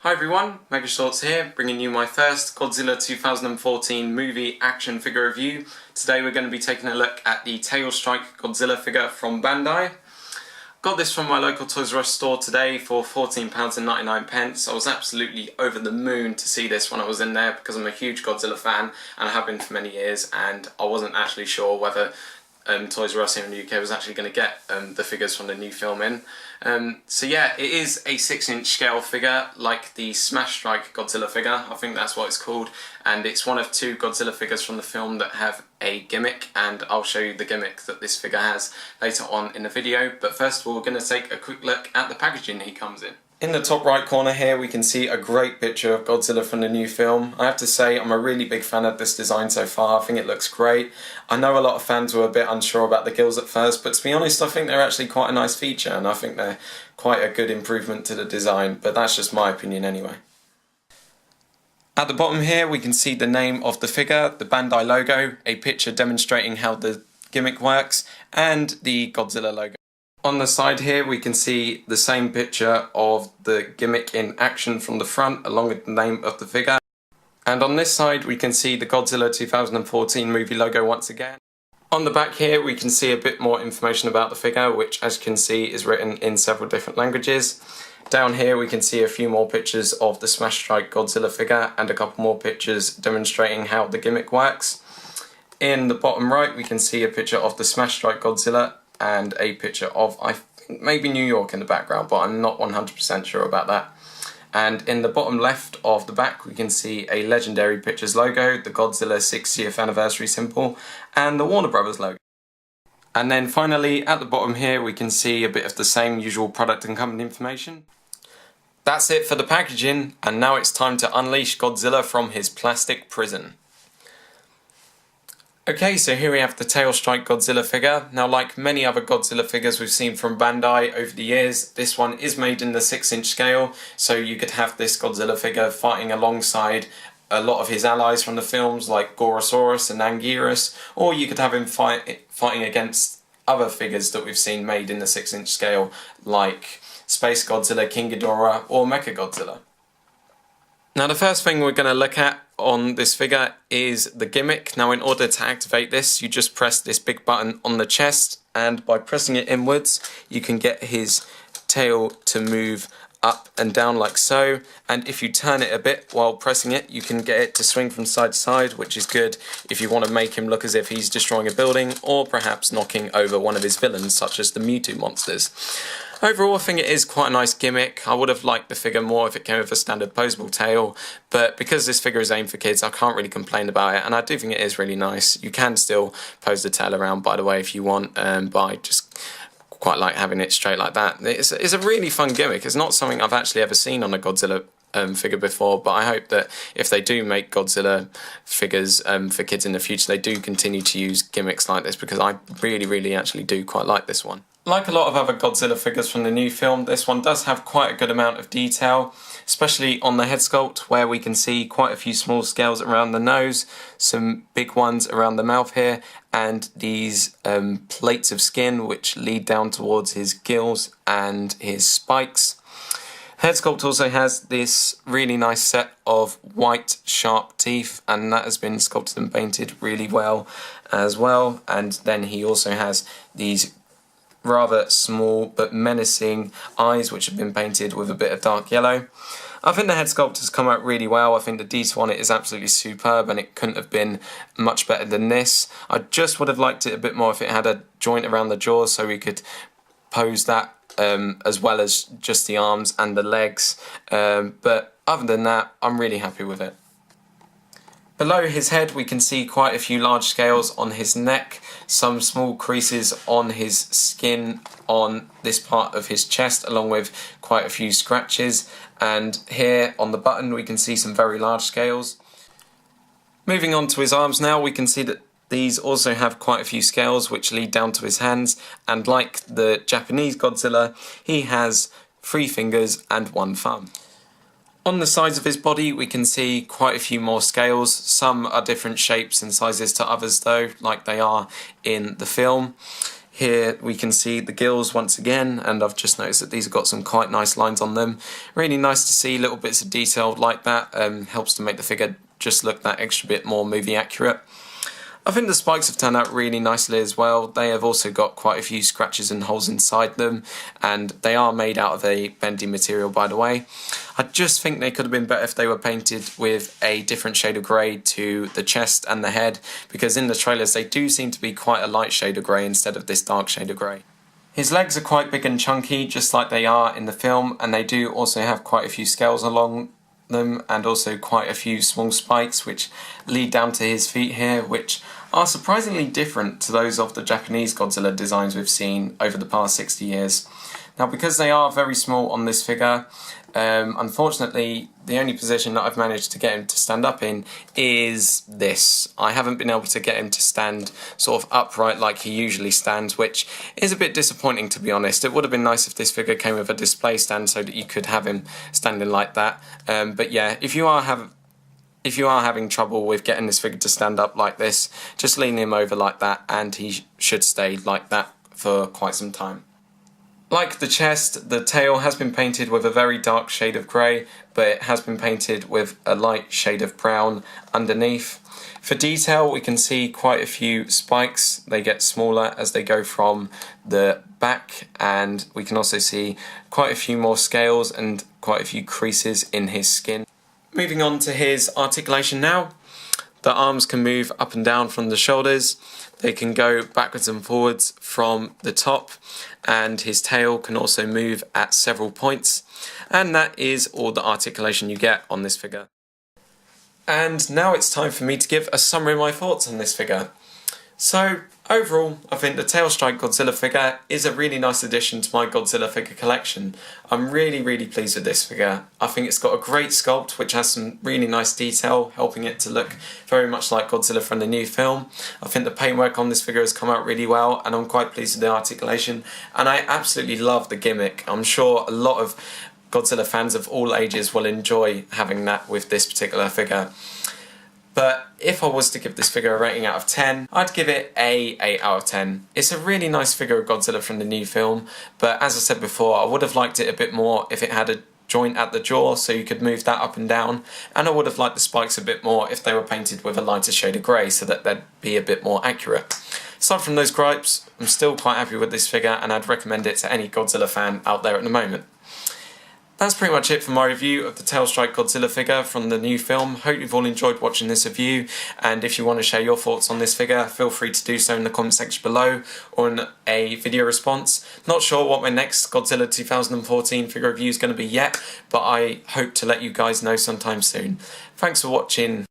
Hi everyone, Mega Shorts here, bringing you my first Godzilla 2014 movie action figure review. Today we're going to be taking a look at the Tail Strike Godzilla figure from Bandai. Got this from my local Toys R Us store today for £14.99. I was absolutely over the moon to see this when I was in there because I'm a huge Godzilla fan and I have been for many years, and I wasn't actually sure whether Toys R Us here in the UK was actually going to get the figures from the new film in. So yeah, it is a 6-inch scale figure like the Smash Strike Godzilla figure, I think that's what it's called, and it's one of two Godzilla figures from the film that have a gimmick, and I'll show you the gimmick that this figure has later on in the video. But first of all, we're going to take a quick look at the packaging he comes in. In the top right corner here we can see a great picture of Godzilla from the new film. I have to say I'm a really big fan of this design so far. I think it looks great. I know a lot of fans were a bit unsure about the gills at first, but to be honest I think they're actually quite a nice feature and I think they're quite a good improvement to the design, but that's just my opinion anyway. At the bottom here we can see the name of the figure, the Bandai logo, a picture demonstrating how the gimmick works, and the Godzilla logo. On the side here we can see the same picture of the gimmick in action from the front along with the name of the figure. And on this side we can see the Godzilla 2014 movie logo once again. On the back here we can see a bit more information about the figure, which as you can see is written in several different languages. Down here we can see a few more pictures of the Smash Strike Godzilla figure and a couple more pictures demonstrating how the gimmick works. In the bottom right we can see a picture of the Smash Strike Godzilla and a picture of, I think, maybe New York in the background, but I'm not 100% sure about that. And in the bottom left of the back we can see a Legendary Pictures logo, the Godzilla 60th anniversary symbol, and the Warner Brothers logo. And then finally at the bottom here we can see a bit of the same usual product and company information. That's it for the packaging, and now it's time to unleash Godzilla from his plastic prison. Okay, so here we have the Tail Strike Godzilla figure. Now, like many other Godzilla figures we've seen from Bandai over the years, this one is made in the 6-inch scale, so you could have this Godzilla figure fighting alongside a lot of his allies from the films like Gorosaurus and Anguirus, or you could have him fighting against other figures that we've seen made in the 6-inch scale like Space Godzilla, King Ghidorah, or Mechagodzilla. Now the first thing we're going to look at on this figure is the gimmick. Now in order to activate this you just press this big button on the chest, and by pressing it inwards you can get his tail to move up and down like so, and if you turn it a bit while pressing it you can get it to swing from side to side, which is good if you want to make him look as if he's destroying a building or perhaps knocking over one of his villains such as the Mewtwo monsters. Overall, I think it is quite a nice gimmick. I would have liked the figure more if it came with a standard posable tail, but because this figure is aimed for kids, I can't really complain about it, and I do think it is really nice. You can still pose the tail around, by the way, if you want, but I just quite like having it straight like that. It's a really fun gimmick. It's not something I've actually ever seen on a Godzilla figure before, but I hope that if they do make Godzilla figures for kids in the future, they do continue to use gimmicks like this, because I really actually do quite like this one. Like a lot of other Godzilla figures from the new film, this one does have quite a good amount of detail, especially on the head sculpt, where we can see quite a few small scales around the nose, some big ones around the mouth here, and these plates of skin which lead down towards his gills and his spikes. Head sculpt also has this really nice set of white sharp teeth, and that has been sculpted and painted really well as well. And then he also has these rather small but menacing eyes which have been painted with a bit of dark yellow. I think the head sculpt has come out really well. I think the detail on it is absolutely superb and it couldn't have been much better than this. I just would have liked it a bit more if it had a joint around the jaws so we could pose that as well as just the arms and the legs, but other than that I'm really happy with it. Below his head we can see quite a few large scales on his neck, some small creases on his skin on this part of his chest, along with quite a few scratches, and here on the button we can see some very large scales. Moving on to his arms now, we can see that these also have quite a few scales which lead down to his hands, and like the Japanese Godzilla, he has 3 fingers and 1 thumb. On the sides of his body we can see quite a few more scales. Some are different shapes and sizes to others though, like they are in the film. Here we can see the gills once again, and I've just noticed that these have got some quite nice lines on them. Really nice to see little bits of detail like that, helps to make the figure just look that extra bit more movie accurate. I think the spikes have turned out really nicely as well. They have also got quite a few scratches and holes inside them, and they are made out of a bendy material, by the way. I just think they could have been better if they were painted with a different shade of grey to the chest and the head, because in the trailers they do seem to be quite a light shade of grey instead of this dark shade of grey. His legs are quite big and chunky, just like they are in the film, and they do also have quite a few scales along them, and also quite a few small spikes which lead down to his feet here, which are surprisingly different to those of the Japanese Godzilla designs we've seen over the past 60 years. Now, because they are very small on this figure, unfortunately the only position that I've managed to get him to stand up in is this. I haven't been able to get him to stand sort of upright like he usually stands, which is a bit disappointing, to be honest. It would have been nice if this figure came with a display stand so that you could have him standing like that. But yeah, if you are having trouble with getting this figure to stand up like this, just lean him over like that and he should stay like that for quite some time. Like the chest, the tail has been painted with a very dark shade of grey, but it has been painted with a light shade of brown underneath. For detail, we can see quite a few spikes. They get smaller as they go from the back, and we can also see quite a few more scales and quite a few creases in his skin. Moving on to his articulation now. The arms can move up and down from the shoulders. They can go backwards and forwards from the top, and his tail can also move at several points. And that is all the articulation you get on this figure. And now it's time for me to give a summary of my thoughts on this figure. So, overall, I think the Tail Strike Godzilla figure is a really nice addition to my Godzilla figure collection. I'm really pleased with this figure. I think it's got a great sculpt which has some really nice detail, helping it to look very much like Godzilla from the new film. I think the paintwork on this figure has come out really well, and I'm quite pleased with the articulation, and I absolutely love the gimmick. I'm sure a lot of Godzilla fans of all ages will enjoy having that with this particular figure. But if I was to give this figure a rating out of 10, I'd give it a 8 out of 10. It's a really nice figure of Godzilla from the new film, but as I said before, I would have liked it a bit more if it had a joint at the jaw so you could move that up and down, and I would have liked the spikes a bit more if they were painted with a lighter shade of grey so that they'd be a bit more accurate. Aside from those gripes, I'm still quite happy with this figure, and I'd recommend it to any Godzilla fan out there at the moment. That's pretty much it for my review of the Tail Strike Godzilla figure from the new film. Hope you've all enjoyed watching this review, and if you want to share your thoughts on this figure, feel free to do so in the comment section below or in a video response. Not sure what my next Godzilla 2014 figure review is going to be yet, but I hope to let you guys know sometime soon. Thanks for watching.